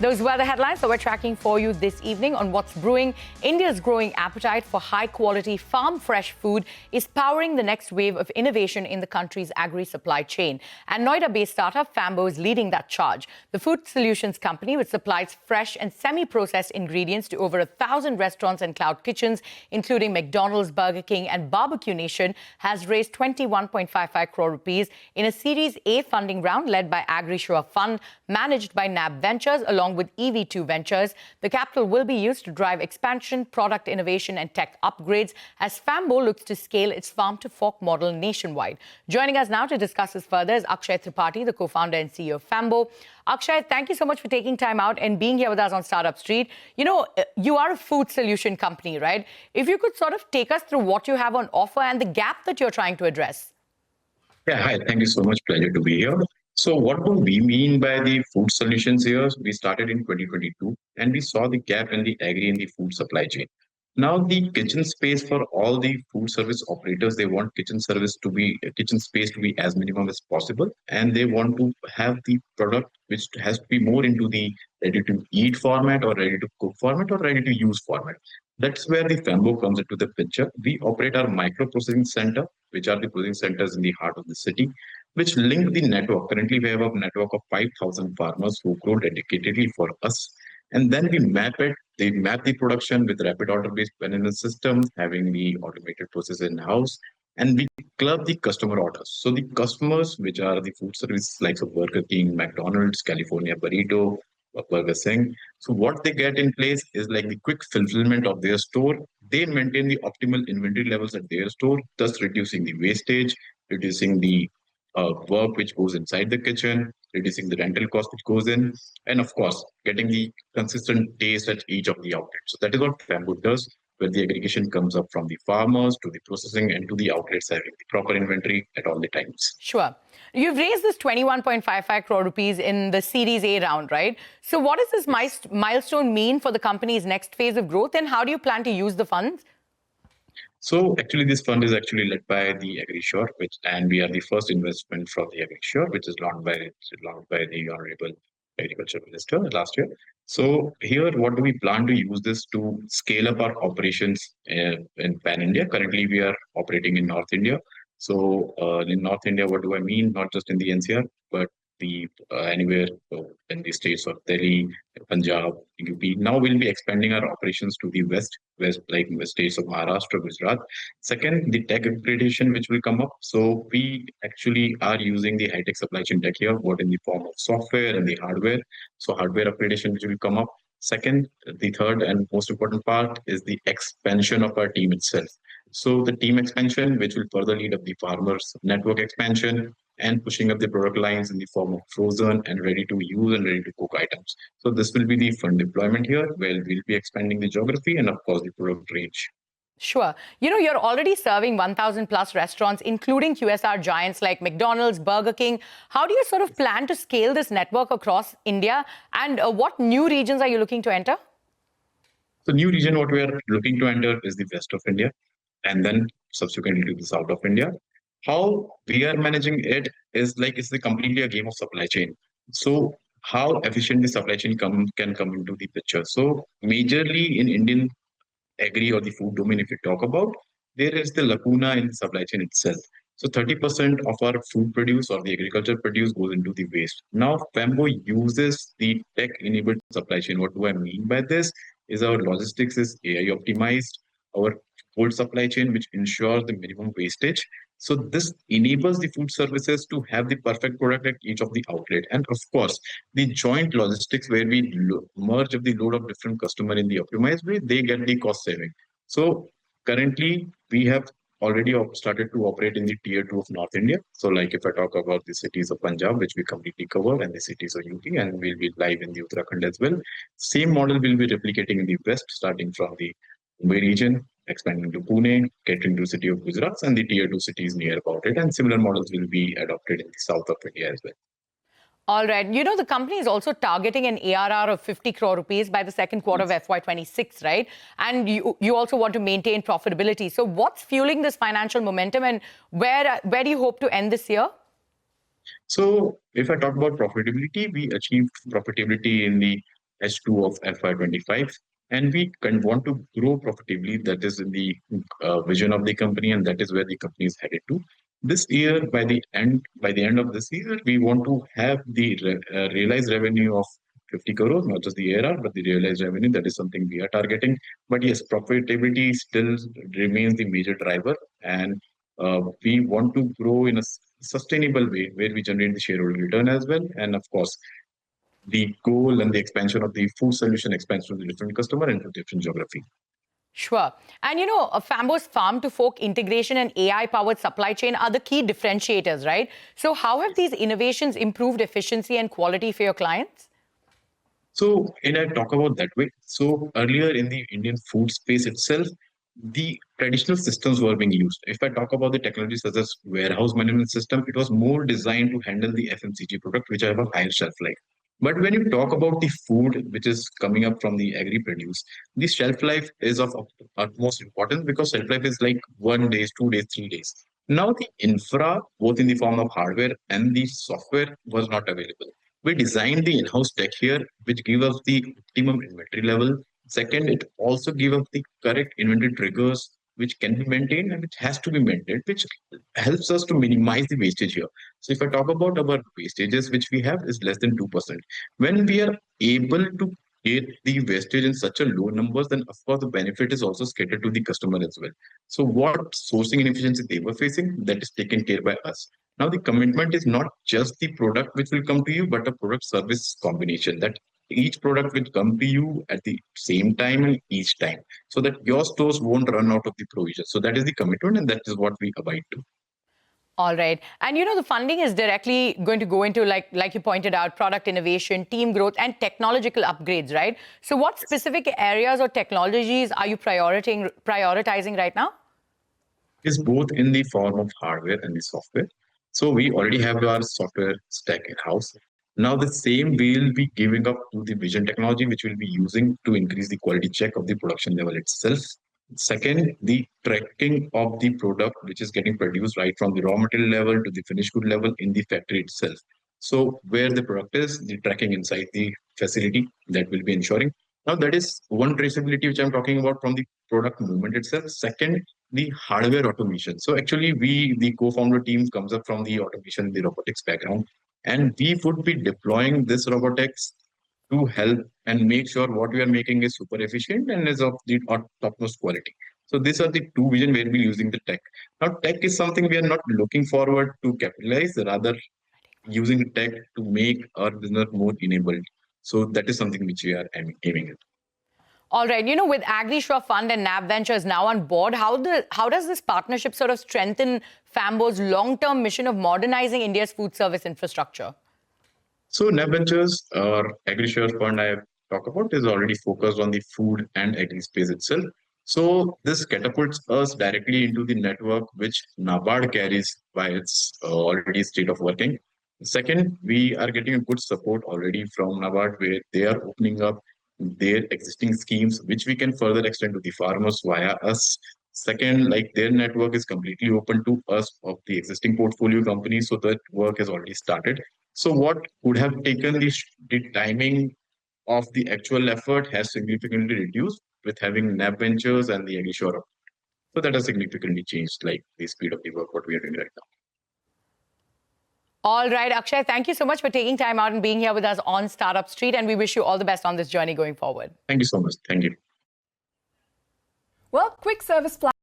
Those were the headlines that we're tracking for you this evening on what's brewing. India's growing appetite for high-quality farm-fresh food is powering the next wave of innovation in the country's agri supply chain. And Noida-based startup Fambo is leading that charge. The food solutions company, which supplies fresh and semi-processed ingredients to over 1,000 restaurants and cloud kitchens, including McDonald's, Burger King and Barbecue Nation, has raised 21.55 crore rupees in a Series A funding round led by Agri Fund, managed by NAB Ventures, along with EV2 Ventures. The capital will be used to drive expansion, product innovation and tech upgrades as Fambo looks to scale its farm-to-fork model nationwide. Joining us now to discuss this further is Akshay Tripathi, the co-founder and CEO of Fambo. Akshay, thank you so much for taking time out and being here with us on Startup Street. You know, you are a food solution company, right? If you could sort of take us through what you have on offer and the gap that you're trying to address. Yeah, hi. Thank you so much. Pleasure to be here. So what do we mean by the food solutions here? We started in 2022 and we saw the gap in the agri and the food supply chain. Now the kitchen space for all the food service operators, they want kitchen space to be as minimum as possible, and they want to have the product which has to be more into the ready to eat format or ready to cook format or ready to use format. That's where the Fambo comes into the picture. We operate our micro processing center, which are the processing centers in the heart of the city, which link the network. Currently, we have a network of 5,000 farmers who grow dedicatedly for us. And then we map it. They map the production with rapid order-based management system, having the automated process in-house, and we club the customer orders. So the customers, which are the food service likes of Burger King, McDonald's, California Burrito, Burger King. So what they get in place is like the quick fulfillment of their store. They maintain the optimal inventory levels at their store, thus reducing the wastage, reducing the work which goes inside the kitchen, reducing the rental cost which goes in, and of course, getting the consistent taste at each of the outlets. So that is what Fambo does, where the aggregation comes up from the farmers to the processing and to the outlets having the proper inventory at all the times. Sure. You've raised this 21.55 crore rupees in the Series A round, right? So what does this milestone mean for the company's next phase of growth, and how do you plan to use the funds? So actually, this fund is actually led by the agri and we are the first investment from the agri which is launched by the Honorable Agriculture Minister last year. So here, what do we plan to use this to scale up our operations in Pan India? Currently, we are operating in North India. So in North India, what do I mean? Not just in the NCR, but the anywhere in the states of Delhi, Punjab, UP. Now we'll be expanding our operations to the west like the states of Maharashtra, Gujarat. Second, the tech accreditation which will come up. So we actually are using the high-tech supply chain tech here, what in the form of software and the hardware. So hardware accreditation which will come up. Second, the third and most important part is the expansion of our team itself. So the team expansion, which will further lead up the farmers' network expansion and pushing up the product lines in the form of frozen and ready to use and ready to cook items. So this will be the fund deployment here, where we'll be expanding the geography and of course the product range. Sure. You know, you're already serving 1,000 plus restaurants, including QSR giants like McDonald's, Burger King. How do you sort of plan to scale this network across India? And what new regions are you looking to enter? The new region, what we are looking to enter is the west of India, and then subsequently to the south of India. How we are managing it is like it's completely a game of supply chain. So how efficient the supply chain can come into the picture. So majorly in Indian agri or the food domain, if you talk about, there is the lacuna in the supply chain itself. So 30% of our food produce or the agriculture produce goes into the waste. Now, Fambo uses the tech-enabled supply chain. What do I mean by this? Is our logistics is AI optimized, our cold supply chain, which ensures the minimum wastage. So this enables the food services to have the perfect product at each of the outlet. And of course, the joint logistics where we merge of the load of different customer in the optimized way, they get the cost saving. So currently, we have already started to operate in the tier 2 of North India. So like if I talk about the cities of Punjab, which we completely covered, and the cities of UP, and we'll be live in the Uttarakhand as well. Same model will be replicating in the west, starting from the Mumbai region, expanding to Pune, catering to city of Gujarat, and the tier 2 cities near about it. And similar models will be adopted in the south of India as well. All right. You know, the company is also targeting an ARR of 50 crore rupees by the second quarter of FY26, right? And you also want to maintain profitability. So what's fueling this financial momentum, and where do you hope to end this year? So if I talk about profitability, we achieved profitability in the H2 of FY25. And we want to grow profitably. That is in the vision of the company, and that is where the company is headed to. This year, by the end of this year, we want to have the realized revenue of 50 crores, not just the ARR, but the realized revenue. That is something we are targeting. But yes, profitability still remains the major driver, and we want to grow in a sustainable way where we generate the shareholder return as well. And of course, the goal and the expansion of the food solution expands to the different customer and to different geography. Sure. And Fambo's farm to fork integration and AI-powered supply chain are the key differentiators, right? So how have these innovations improved efficiency and quality for your clients? So, and I talk about that way. So earlier in the Indian food space itself, the traditional systems were being used. If I talk about the technology such as warehouse management system, it was more designed to handle the FMCG product, which have a higher shelf life. But when you talk about the food which is coming up from the agri produce, the shelf life is of utmost importance because shelf life is like 1 day, 2 days, 3 days. Now the infra, both in the form of hardware and the software, was not available. We designed the in-house tech here, which give us the optimum inventory level. Second, it also give us the correct inventory triggers, which can be maintained and which has to be maintained, which helps us to minimize the wastage here. So if I talk about our wastages, which we have is less than 2%. When we are able to get the wastage in such a low numbers, then of course the benefit is also scattered to the customer as well. So what sourcing inefficiency they were facing, that is taken care by us. Now, the commitment is not just the product which will come to you, but a product service combination that each product will come to you at the same time and each time so that your stores won't run out of the provision. So that is the commitment and that is what we abide to. All right. And the funding is directly going to go into, like you pointed out, product innovation, team growth, and technological upgrades, right? So what specific areas or technologies are you prioritizing right now? Is both in the form of hardware and the software. So we already have our software stack in-house. Now the same we'll be giving up to the vision technology, which we'll be using to increase the quality check of the production level itself. Second, the tracking of the product, which is getting produced right from the raw material level to the finished good level in the factory itself. So where the product is, the tracking inside the facility that will be ensuring. Now that is one traceability which I'm talking about from the product movement itself. Second, the hardware automation. So actually the co-founder team comes up from the automation, the robotics background, and we would be deploying this robotics to help and make sure what we are making is super efficient and is of the topmost quality. So these are the two vision where we're using the tech. Now tech is something we are not looking forward to capitalize, rather using tech to make our business more enabled. So that is something which we are aiming at. All right. With AgriSure Fund and NAV Ventures now on board, how does this partnership sort of strengthen Fambo's long-term mission of modernizing India's food service infrastructure? So NAV Ventures or AgriSure Fund I talk about is already focused on the food and agri space itself. So this catapults us directly into the network which NABARD carries by its already state of working. Second, we are getting a good support already from NABARD where they are opening up their existing schemes, which we can further extend to the farmers via us. Second, like their network is completely open to us of the existing portfolio companies, so that work has already started. So what would have taken the timing of the actual effort has significantly reduced with having NAB Ventures and the AgriSure. So that has significantly changed like the speed of the work what we are doing right now. All right, Akshay, thank you so much for taking time out and being here with us on Startup Street, and we wish you all the best on this journey going forward. Thank you so much. Thank you. Well, quick service plan.